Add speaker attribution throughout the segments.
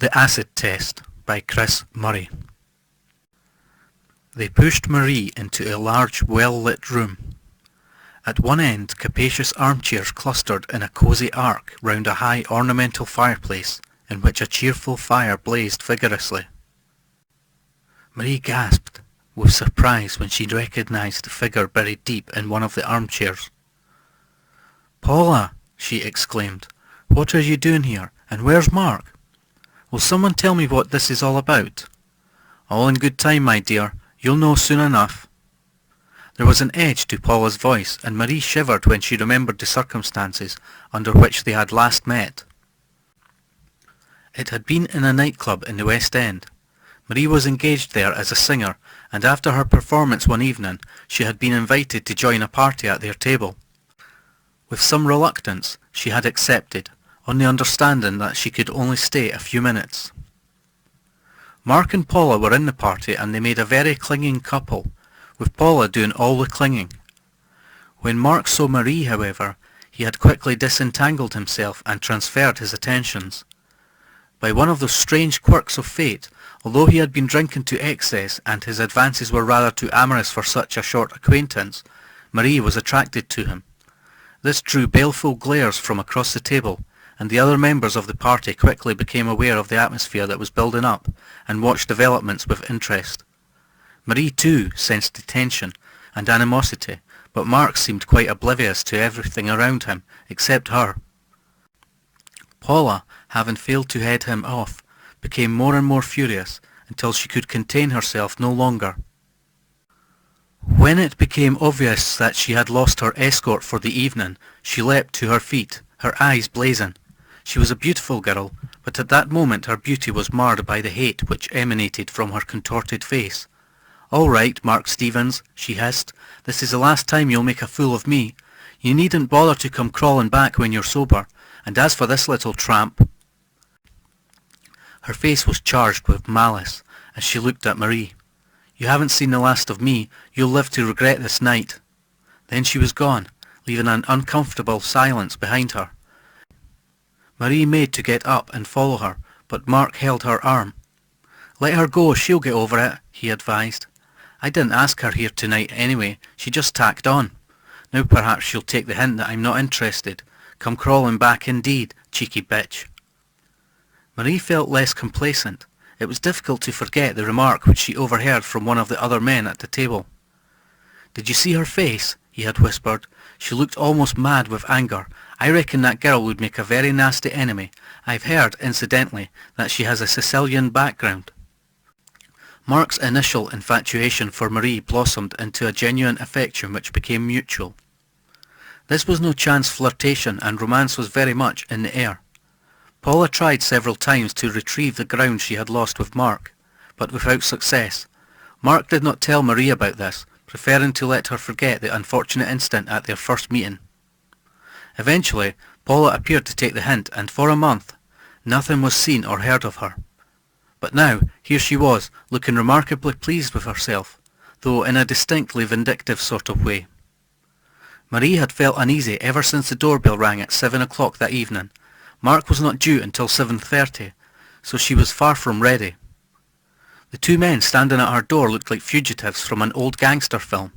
Speaker 1: The Acid Test by Chris Murray. They pushed Marie into a large, well-lit room. At one end, capacious armchairs clustered in a cosy arc round a high ornamental fireplace in which a cheerful fire blazed vigorously. Marie gasped with surprise when she recognised the figure buried deep in one of the armchairs. "Paula," she exclaimed, "what are you doing here, and where's Mark? Will someone tell me what this is all about?" "All in good time, my dear. You'll know soon enough." There was an edge to Paula's voice, and Marie shivered when she remembered the circumstances under which they had last met. It had been in a nightclub in the West End. Marie was engaged there as a singer, and after her performance one evening she had been invited to join a party at their table. With some reluctance she had accepted, on the understanding that she could only stay a few minutes. Mark and Paula were in the party, and they made a very clinging couple, with Paula doing all the clinging. When Mark saw Marie, however, he had quickly disentangled himself and transferred his attentions. By one of those strange quirks of fate, although he had been drinking to excess and his advances were rather too amorous for such a short acquaintance, Marie was attracted to him. This drew baleful glares from across the table, and the other members of the party quickly became aware of the atmosphere that was building up, and watched developments with interest. Marie too sensed the tension and animosity, but Mark seemed quite oblivious to everything around him, except her. Paula, having failed to head him off, became more and more furious, until she could contain herself no longer. When it became obvious that she had lost her escort for the evening, she leapt to her feet, her eyes blazing. She was a beautiful girl, but at that moment her beauty was marred by the hate which emanated from her contorted face. "All right, Mark Stevens," she hissed, "this is the last time you'll make a fool of me. You needn't bother to come crawling back when you're sober, and as for this little tramp—" Her face was charged with malice as she looked at Marie. "You haven't seen the last of me. You'll live to regret this night." Then she was gone, leaving an uncomfortable silence behind her. Marie made to get up and follow her, but Mark held her arm. "Let her go, she'll get over it," he advised. "I didn't ask her here tonight anyway, she just tacked on. Now perhaps she'll take the hint that I'm not interested. Come crawling back indeed, cheeky bitch." Marie felt less complacent. It was difficult to forget the remark which she overheard from one of the other men at the table. "Did you see her face?" he had whispered. "She looked almost mad with anger. I reckon that girl would make a very nasty enemy. I've heard, incidentally, that she has a Sicilian background." Mark's initial infatuation for Marie blossomed into a genuine affection which became mutual. This was no chance flirtation, and romance was very much in the air. Paula tried several times to retrieve the ground she had lost with Mark, but without success. Mark did not tell Marie about this, preferring to let her forget the unfortunate instant at their first meeting. Eventually, Paula appeared to take the hint, and for a month nothing was seen or heard of her. But now, here she was, looking remarkably pleased with herself, though in a distinctly vindictive sort of way. Marie had felt uneasy ever since the doorbell rang at 7 o'clock that evening. Mark was not due until 7:30, so she was far from ready. The two men standing at her door looked like fugitives from an old gangster film.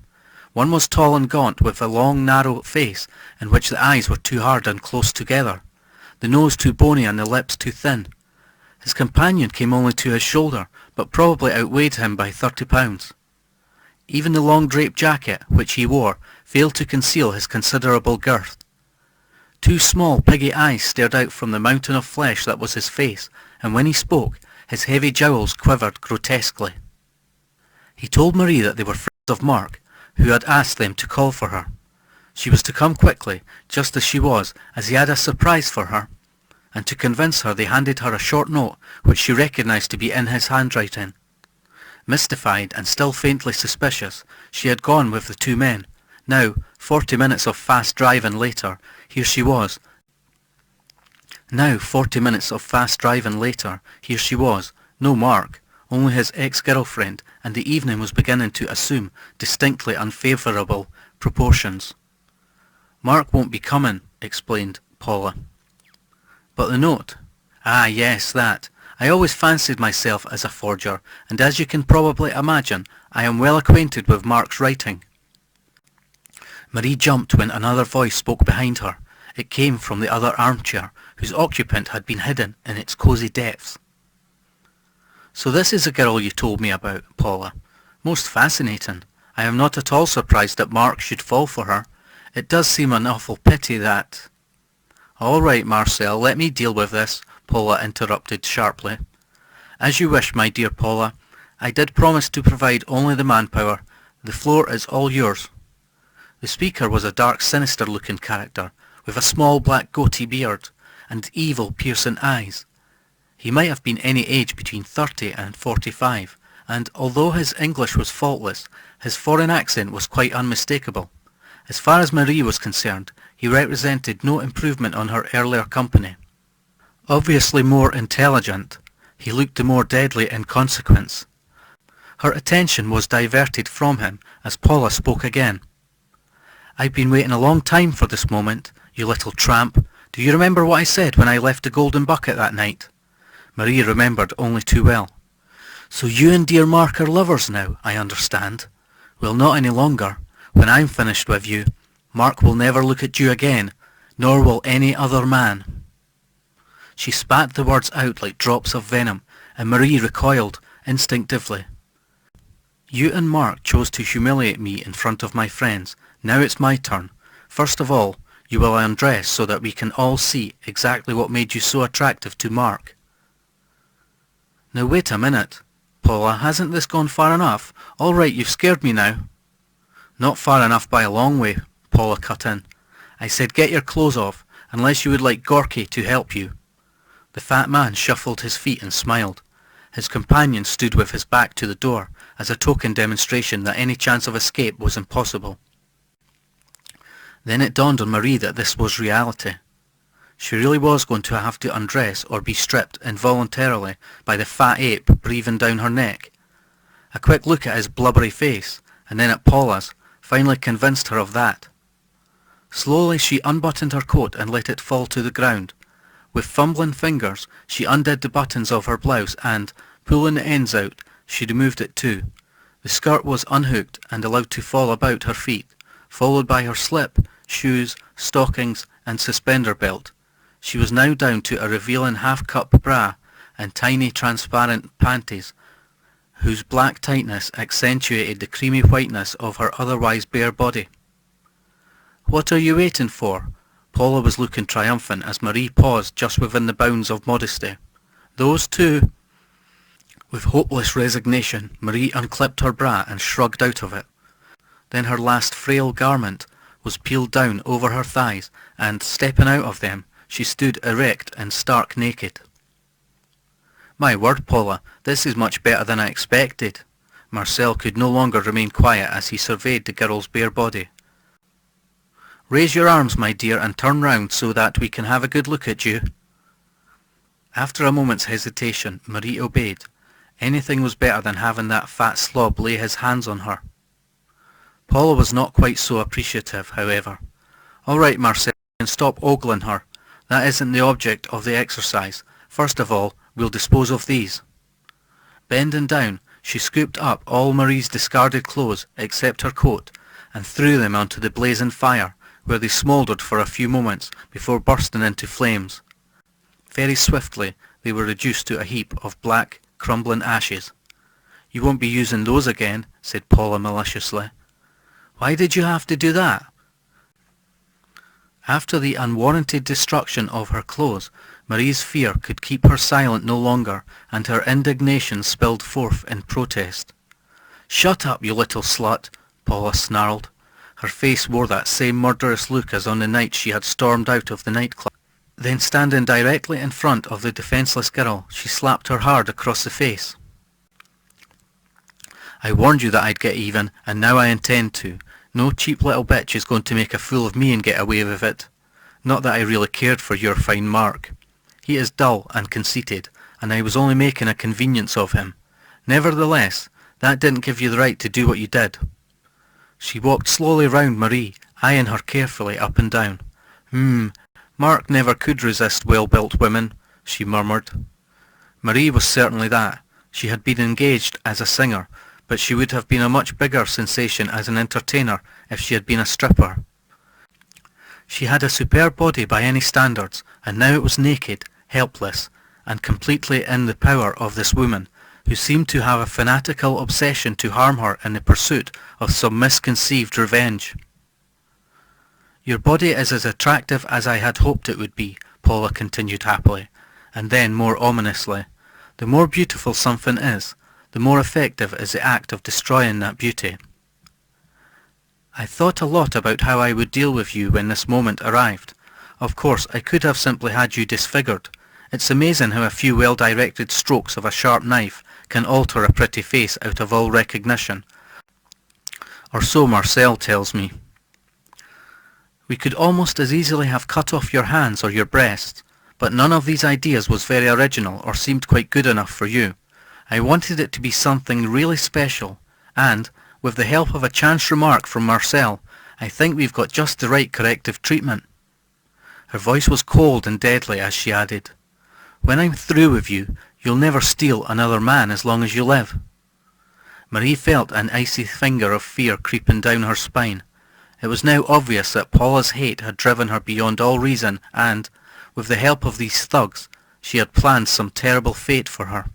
Speaker 1: One was tall and gaunt, with a long, narrow face in which the eyes were too hard and close together, the nose too bony and the lips too thin. His companion came only to his shoulder, but probably outweighed him by 30 pounds. Even the long draped jacket which he wore failed to conceal his considerable girth. Two small piggy eyes stared out from the mountain of flesh that was his face, and when he spoke, his heavy jowls quivered grotesquely. He told Marie that they were friends of Mark, who had asked them to call for her. She was to come quickly, just as she was, as he had a surprise for her, and to convince her they handed her a short note which she recognised to be in his handwriting. Mystified and still faintly suspicious, she had gone with the two men. Now, 40 minutes of fast driving later, here she was. No Mark, only his ex-girlfriend, and the evening was beginning to assume distinctly unfavourable proportions. "Mark won't be coming," explained Paula. "But the note?" "Ah, yes, that. I always fancied myself as a forger, and as you can probably imagine, I am well acquainted with Mark's writing. Marie jumped when another voice spoke behind her. It came from the other armchair, whose occupant had been hidden in its cosy depths. "So this is the girl you told me about, Paula. Most fascinating. I am not at all surprised that Mark should fall for her. It does seem an awful pity that—" "All right, Marcel, let me deal with this," Paula interrupted sharply. "As you wish, my dear Paula. I did promise to provide only the manpower. The floor is all yours." The speaker was a dark, sinister-looking character, with a small black goatee beard, and evil, piercing eyes. He might have been any age between 30 and 45, and although his English was faultless, his foreign accent was quite unmistakable. As far as Marie was concerned, he represented no improvement on her earlier company. Obviously more intelligent, he looked the more deadly in consequence. Her attention was diverted from him as Paula spoke again. "I've been waiting a long time for this moment, you little tramp. Do you remember what I said when I left the Golden Bucket that night?" Marie remembered only too well. "So you and dear Mark are lovers now, I understand. Well, not any longer. When I'm finished with you, Mark will never look at you again, nor will any other man." She spat the words out like drops of venom, and Marie recoiled instinctively. "You and Mark chose to humiliate me in front of my friends. Now it's my turn. First of all, you will undress so that we can all see exactly what made you so attractive to Mark." "Now wait a minute. Paula, hasn't this gone far enough? All right, you've scared me now." "Not far enough by a long way," Paula cut in. "I said get your clothes off, unless you would like Gorky to help you." The fat man shuffled his feet and smiled. His companion stood with his back to the door, as a token demonstration that any chance of escape was impossible. Then it dawned on Marie that this was reality. She really was going to have to undress or be stripped involuntarily by the fat ape breathing down her neck. A quick look at his blubbery face, and then at Paula's, finally convinced her of that. Slowly she unbuttoned her coat and let it fall to the ground. With fumbling fingers she undid the buttons of her blouse and, pulling the ends out, she removed it too. The skirt was unhooked and allowed to fall about her feet, followed by her slip, shoes, stockings, and suspender belt. She was now down to a revealing half-cup bra and tiny transparent panties, whose black tightness accentuated the creamy whiteness of her otherwise bare body. "What are you waiting for?" Paula was looking triumphant as Marie paused just within the bounds of modesty. "Those two?" With hopeless resignation, Marie unclipped her bra and shrugged out of it. Then her last frail garment was peeled down over her thighs, and, stepping out of them, she stood erect and stark naked. "My word, Paula, this is much better than I expected." Marcel could no longer remain quiet as he surveyed the girl's bare body. "Raise your arms, my dear, and turn round so that we can have a good look at you." After a moment's hesitation, Marie obeyed. Anything was better than having that fat slob lay his hands on her. Paula was not quite so appreciative, however. "All right, Marcel, you can stop ogling her. That isn't the object of the exercise. First of all, we'll dispose of these." Bending down, she scooped up all Marie's discarded clothes except her coat and threw them onto the blazing fire, where they smouldered for a few moments before bursting into flames. Very swiftly they were reduced to a heap of black, crumbling ashes. "You won't be using those again," said Paula maliciously. "Why did you have to do that?" After the unwarranted destruction of her clothes, Marie's fear could keep her silent no longer, and her indignation spilled forth in protest. "Shut up, you little slut," Paula snarled. Her face wore that same murderous look as on the night she had stormed out of the nightclub. Then, standing directly in front of the defenceless girl, she slapped her hard across the face. "I warned you that I'd get even, and now I intend to. No cheap little bitch is going to make a fool of me and get away with it. Not that I really cared for your fine Mark. He is dull and conceited, and I was only making a convenience of him. Nevertheless, that didn't give you the right to do what you did." She walked slowly round Marie, eyeing her carefully up and down. Mark never could resist well-built women," she murmured. Marie was certainly that. She had been engaged as a singer, but she would have been a much bigger sensation as an entertainer if she had been a stripper. She had a superb body by any standards, and now it was naked, helpless, and completely in the power of this woman, who seemed to have a fanatical obsession to harm her in the pursuit of some misconceived revenge. "Your body is as attractive as I had hoped it would be," Paula continued happily, and then more ominously, "the more beautiful something is, the more effective is the act of destroying that beauty. I thought a lot about how I would deal with you when this moment arrived. Of course, I could have simply had you disfigured. It's amazing how a few well-directed strokes of a sharp knife can alter a pretty face out of all recognition. Or so Marcel tells me. We could almost as easily have cut off your hands or your breasts, but none of these ideas was very original or seemed quite good enough for you. I wanted it to be something really special, and, with the help of a chance remark from Marcel, I think we've got just the right corrective treatment." Her voice was cold and deadly as she added, "When I'm through with you, you'll never steal another man as long as you live." Marie felt an icy finger of fear creeping down her spine. It was now obvious that Paula's hate had driven her beyond all reason and, with the help of these thugs, she had planned some terrible fate for her.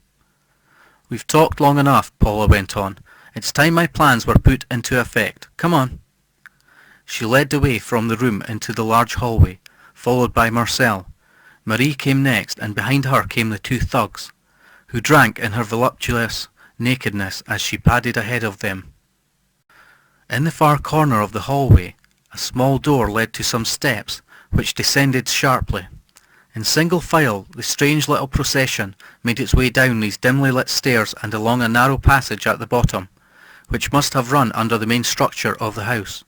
Speaker 1: "We've talked long enough," Paula went on. "It's time my plans were put into effect. Come on." She led the way from the room into the large hallway, followed by Marcel. Marie came next, and behind her came the two thugs, who drank in her voluptuous nakedness as she padded ahead of them. In the far corner of the hallway, a small door led to some steps, which descended sharply. In single file, the strange little procession made its way down these dimly lit stairs and along a narrow passage at the bottom, which must have run under the main structure of the house.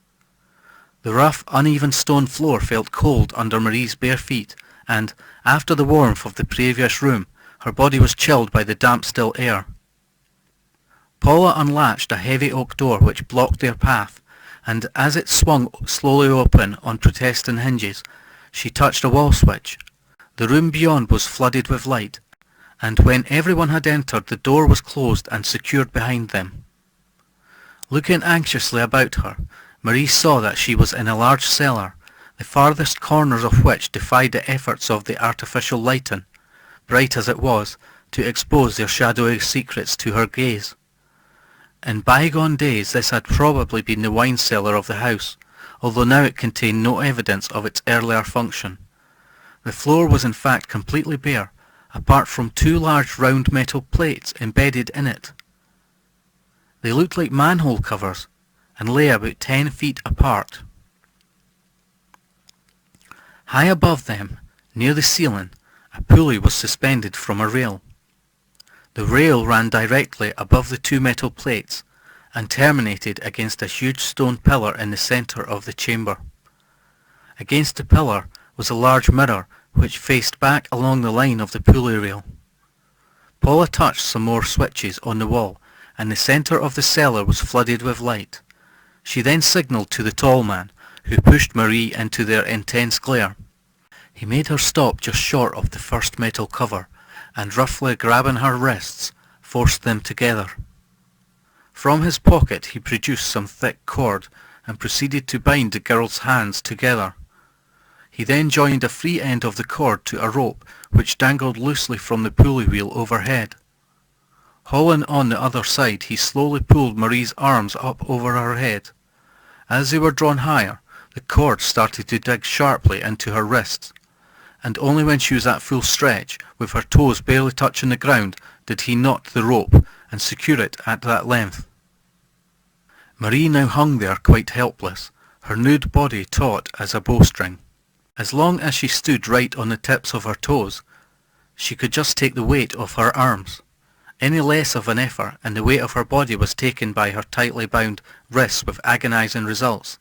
Speaker 1: The rough, uneven stone floor felt cold under Marie's bare feet, and, after the warmth of the previous room, her body was chilled by the damp still air. Paula unlatched a heavy oak door which blocked their path, and as it swung slowly open on protesting hinges, she touched a wall switch. The room beyond was flooded with light, and when everyone had entered, the door was closed and secured behind them. Looking anxiously about her, Marie saw that she was in a large cellar, the farthest corners of which defied the efforts of the artificial lighting, bright as it was, to expose their shadowy secrets to her gaze. In bygone days this had probably been the wine cellar of the house, although now it contained no evidence of its earlier function. The floor was in fact completely bare, apart from two large round metal plates embedded in it. They looked like manhole covers, and lay about 10 feet apart. High above them, near the ceiling, a pulley was suspended from a rail. The rail ran directly above the two metal plates and terminated against a huge stone pillar in the centre of the chamber. Against the pillar was a large mirror which faced back along the line of the pulley rail. Paula touched some more switches on the wall, and the centre of the cellar was flooded with light. She then signalled to the tall man, who pushed Marie into their intense glare. He made her stop just short of the first metal cover, and roughly grabbing her wrists, forced them together. From his pocket he produced some thick cord and proceeded to bind the girl's hands together. He then joined a free end of the cord to a rope which dangled loosely from the pulley wheel overhead. Hauling on the other side, he slowly pulled Marie's arms up over her head. As they were drawn higher, the cord started to dig sharply into her wrists, and only when she was at full stretch, with her toes barely touching the ground, did he knot the rope and secure it at that length. Marie now hung there quite helpless, her nude body taut as a bowstring. As long as she stood right on the tips of her toes, she could just take the weight of her arms. Any less of an effort, and the weight of her body was taken by her tightly bound wrists with agonizing results.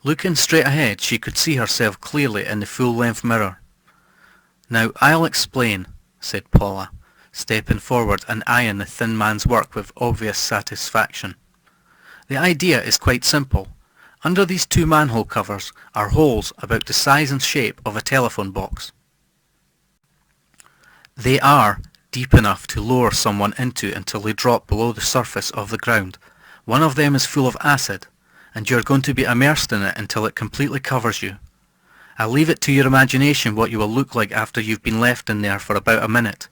Speaker 1: Looking straight ahead, she could see herself clearly in the full-length mirror. "Now I'll explain," said Paula, stepping forward and eyeing the thin man's work with obvious satisfaction. "The idea is quite simple. Under these two manhole covers are holes about the size and shape of a telephone box. They are deep enough to lower someone into until they drop below the surface of the ground. One of them is full of acid, and you're going to be immersed in it until it completely covers you. I'll leave it to your imagination what you will look like after you've been left in there for about a minute.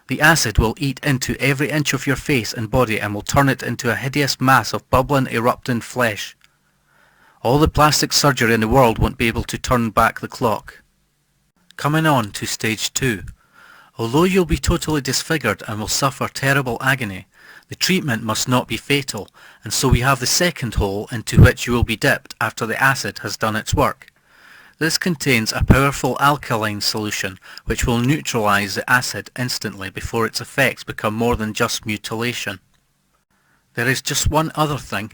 Speaker 1: The acid will eat into every inch of your face and body and will turn it into a hideous mass of bubbling, erupting flesh. All the plastic surgery in the world won't be able to turn back the clock. Coming on to stage 2. Although you'll be totally disfigured and will suffer terrible agony, the treatment must not be fatal, and so we have the second hole into which you will be dipped after the acid has done its work. This contains a powerful alkaline solution which will neutralize the acid instantly before its effects become more than just mutilation. There is just one other thing.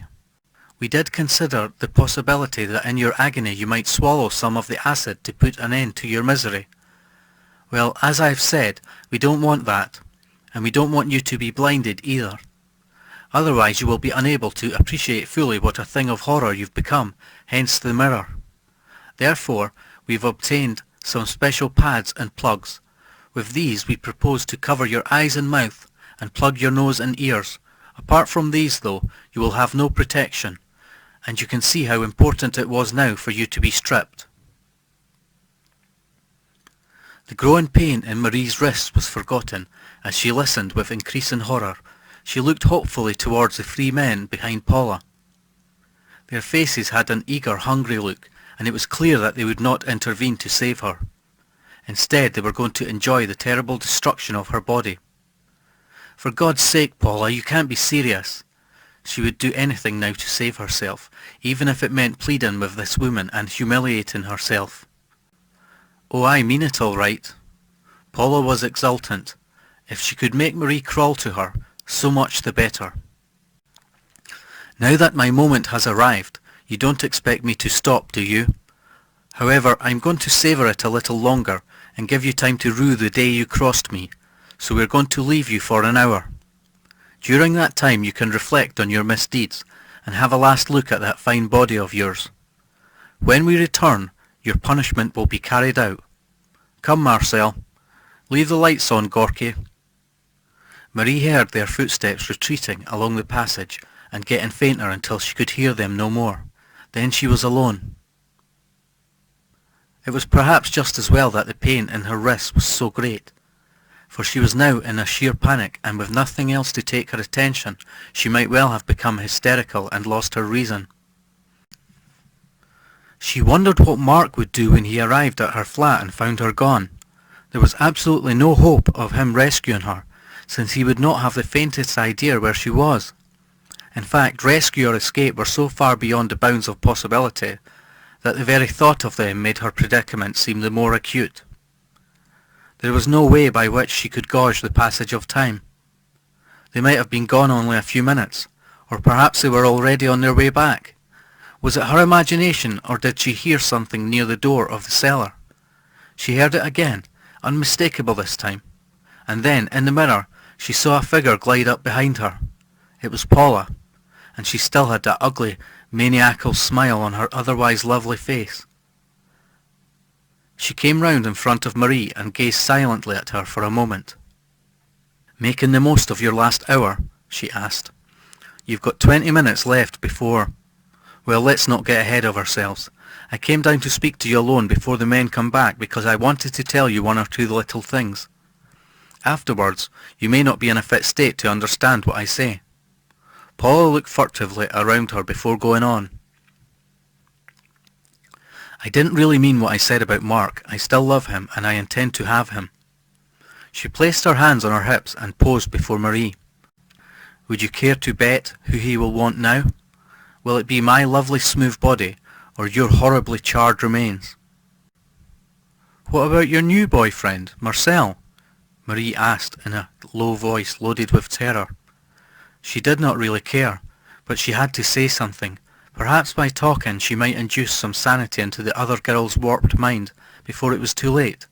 Speaker 1: We did consider the possibility that in your agony you might swallow some of the acid to put an end to your misery. Well, as I've said, we don't want that, and we don't want you to be blinded either. Otherwise you will be unable to appreciate fully what a thing of horror you've become, hence the mirror. Therefore, we've obtained some special pads and plugs. With these we propose to cover your eyes and mouth, and plug your nose and ears. Apart from these though, you will have no protection, and you can see how important it was now for you to be stripped. The growing pain in Marie's wrists was forgotten as she listened with increasing horror. She looked hopefully towards the three men behind Paula. Their faces had an eager, hungry look, and it was clear that they would not intervene to save her. Instead, they were going to enjoy the terrible destruction of her body. For God's sake, Paula, you can't be serious. She would do anything now to save herself, even if it meant pleading with this woman and humiliating herself. Oh, I mean it all right. Paula was exultant. If she could make Marie crawl to her, so much the better. Now that my moment has arrived, you don't expect me to stop, do you? However, I'm going to savour it a little longer and give you time to rue the day you crossed me, so we're going to leave you for an hour. During that time you can reflect on your misdeeds and have a last look at that fine body of yours. When we return, your punishment will be carried out. Come, Marcel. Leave the lights on, Gorky. Marie heard their footsteps retreating along the passage and getting fainter until she could hear them no more. Then she was alone. It was perhaps just as well that the pain in her wrists was so great, for she was now in a sheer panic, and with nothing else to take her attention, she might well have become hysterical and lost her reason. She wondered what Mark would do when he arrived at her flat and found her gone. There was absolutely no hope of him rescuing her, since he would not have the faintest idea where she was. In fact, rescue or escape were so far beyond the bounds of possibility that the very thought of them made her predicament seem the more acute. There was no way by which she could gauge the passage of time. They might have been gone only a few minutes, or perhaps they were already on their way back. Was it her imagination, or did she hear something near the door of the cellar? She heard it again, unmistakable this time, and then, in the mirror, she saw a figure glide up behind her. It was Paula, and she still had that ugly, maniacal smile on her otherwise lovely face. She came round in front of Marie and gazed silently at her for a moment. "Making the most of your last hour?" she asked. "You've got 20 minutes left before... Well, let's not get ahead of ourselves. I came down to speak to you alone before the men come back because I wanted to tell you one or two little things. Afterwards, you may not be in a fit state to understand what I say." Paula looked furtively around her before going on. "I didn't really mean what I said about Mark. I still love him, and I intend to have him." She placed her hands on her hips and posed before Marie. "Would you care to bet who he will want now? Will it be my lovely smooth body, or your horribly charred remains?" "What about your new boyfriend, Marcel?" Marie asked in a low voice loaded with terror. She did not really care, but she had to say something. Perhaps by talking she might induce some sanity into the other girl's warped mind before it was too late.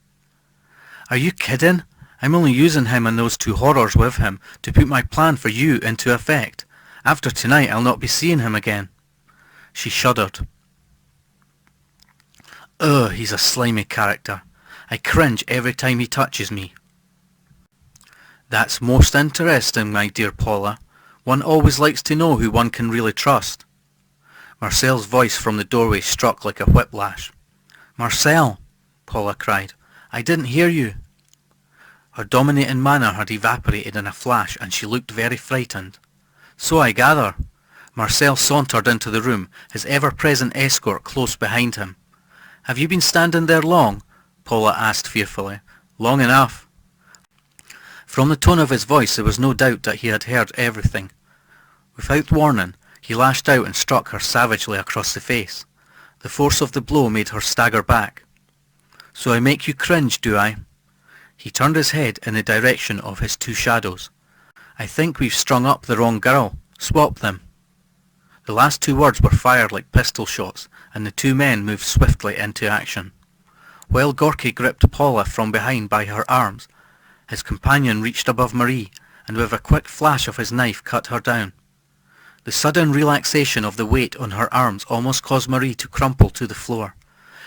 Speaker 1: "Are you kidding? I'm only using him and those two horrors with him to put my plan for you into effect. After tonight I'll not be seeing him again." She shuddered. "Ugh, he's a slimy character. I cringe every time he touches me." That's most interesting, my dear Paula. One always likes to know who one can really trust. Marcel's voice from the doorway struck like a whiplash. Marcel, Paula cried, I didn't hear you. Her dominating manner had evaporated in a flash, and she looked very frightened. So I gather. Marcel sauntered into the room, his ever-present escort close behind him. Have you been standing there long? Paula asked fearfully. Long enough. From the tone of his voice there was no doubt that he had heard everything. Without warning, he lashed out and struck her savagely across the face. The force of the blow made her stagger back. So I make you cringe, do I? He turned his head in the direction of his two shadows. I think we've strung up the wrong girl. Swap them. The last two words were fired like pistol shots, and the two men moved swiftly into action. While Gorky gripped Paula from behind by her arms, his companion reached above Marie, and with a quick flash of his knife cut her down. The sudden relaxation of the weight on her arms almost caused Marie to crumple to the floor.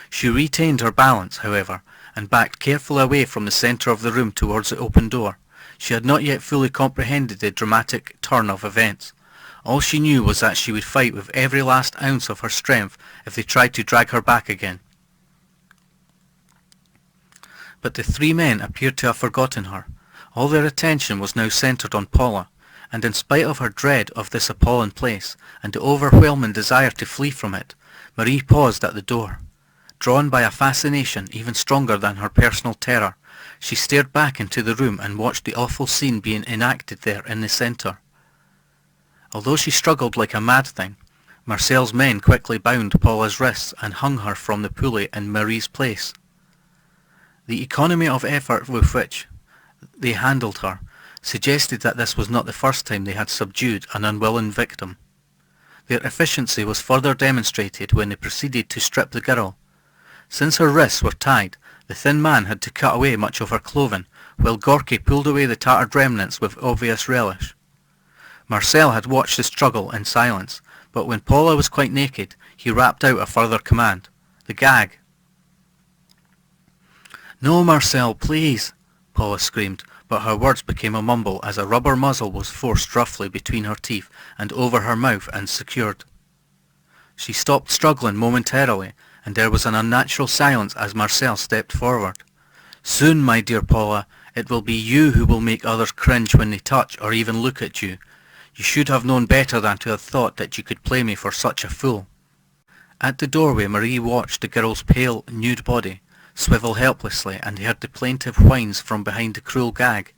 Speaker 1: She retained her balance, however, and backed carefully away from the centre of the room towards the open door. She had not yet fully comprehended the dramatic turn of events. All she knew was that she would fight with every last ounce of her strength if they tried to drag her back again. But the three men appeared to have forgotten her. All their attention was now centred on Paula, and in spite of her dread of this appalling place, and the overwhelming desire to flee from it, Marie paused at the door. Drawn by a fascination even stronger than her personal terror, she stared back into the room and watched the awful scene being enacted there in the centre. Although she struggled like a mad thing, Marcel's men quickly bound Paula's wrists and hung her from the pulley in Marie's place. The economy of effort with which they handled her suggested that this was not the first time they had subdued an unwilling victim. Their efficiency was further demonstrated when they proceeded to strip the girl. Since her wrists were tied, the thin man had to cut away much of her clothing, while Gorky pulled away the tattered remnants with obvious relish. Marcel had watched the struggle in silence, but when Paula was quite naked, he rapped out a further command. The gag. No, Marcel, please, Paula screamed, but her words became a mumble as a rubber muzzle was forced roughly between her teeth and over her mouth and secured. She stopped struggling momentarily, and there was an unnatural silence as Marcel stepped forward. Soon, my dear Paula, it will be you who will make others cringe when they touch or even look at you. You should have known better than to have thought that you could play me for such a fool. At the doorway, Marie watched the girl's pale, nude body swivel helplessly and heard the plaintive whines from behind the cruel gag.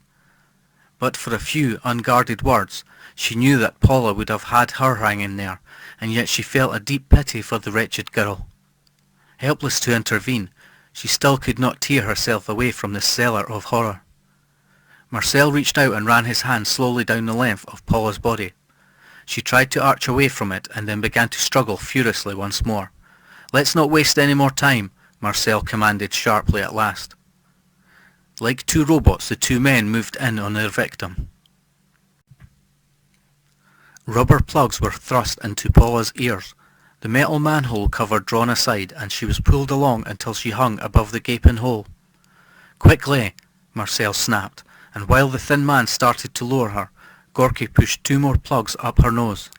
Speaker 1: But for a few unguarded words, she knew that Paula would have had her hanging there, and yet she felt a deep pity for the wretched girl. Helpless to intervene, she still could not tear herself away from this cellar of horror. Marcel reached out and ran his hand slowly down the length of Paula's body. She tried to arch away from it and then began to struggle furiously once more. Let's not waste any more time, Marcel commanded sharply at last. Like two robots, the two men moved in on their victim. Rubber plugs were thrust into Paula's ears, the metal manhole cover drawn aside, and she was pulled along until she hung above the gaping hole. Quickly, Marcel snapped, and while the thin man started to lower her, Gorky pushed two more plugs up her nose.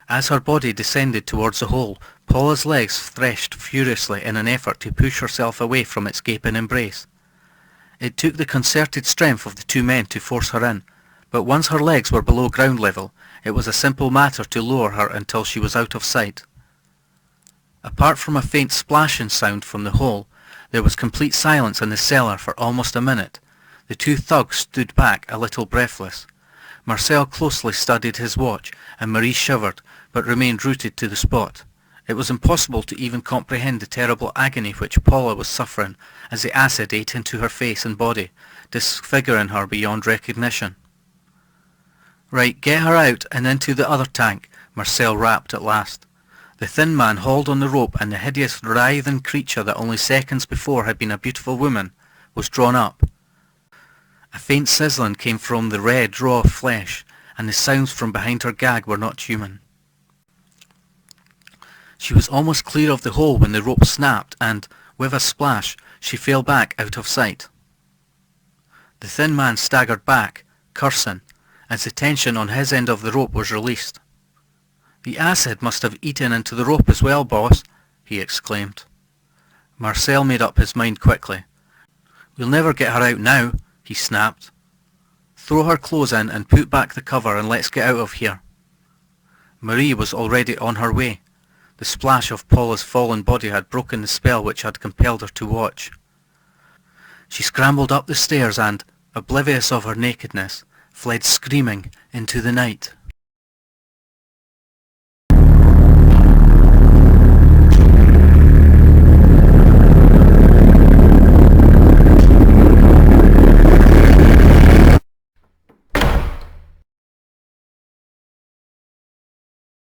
Speaker 1: As her body descended towards the hole, Paula's legs threshed furiously in an effort to push herself away from its gaping embrace. It took the concerted strength of the two men to force her in, but once her legs were below ground level, it was a simple matter to lower her until she was out of sight. Apart from a faint splashing sound from the hole, there was complete silence in the cellar for almost a minute. The two thugs stood back a little breathless. Marcel closely studied his watch, and Marie shivered, but remained rooted to the spot. It was impossible to even comprehend the terrible agony which Paula was suffering as the acid ate into her face and body, disfiguring her beyond recognition. Right, get her out and into the other tank, Marcel rapped at last. The thin man hauled on the rope, and the hideous, writhing creature that only seconds before had been a beautiful woman was drawn up. A faint sizzling came from the red, raw flesh, and the sounds from behind her gag were not human. She was almost clear of the hole when the rope snapped, and, with a splash, she fell back out of sight. The thin man staggered back, cursing, as the tension on his end of the rope was released. "The acid must have eaten into the rope as well, boss," he exclaimed. Marcel made up his mind quickly. "We'll never get her out now," he snapped. "Throw her clothes in and put back the cover and let's get out of here." Marie was already on her way. The splash of Paula's fallen body had broken the spell which had compelled her to watch. She scrambled up the stairs and, oblivious of her nakedness, fled screaming into the night.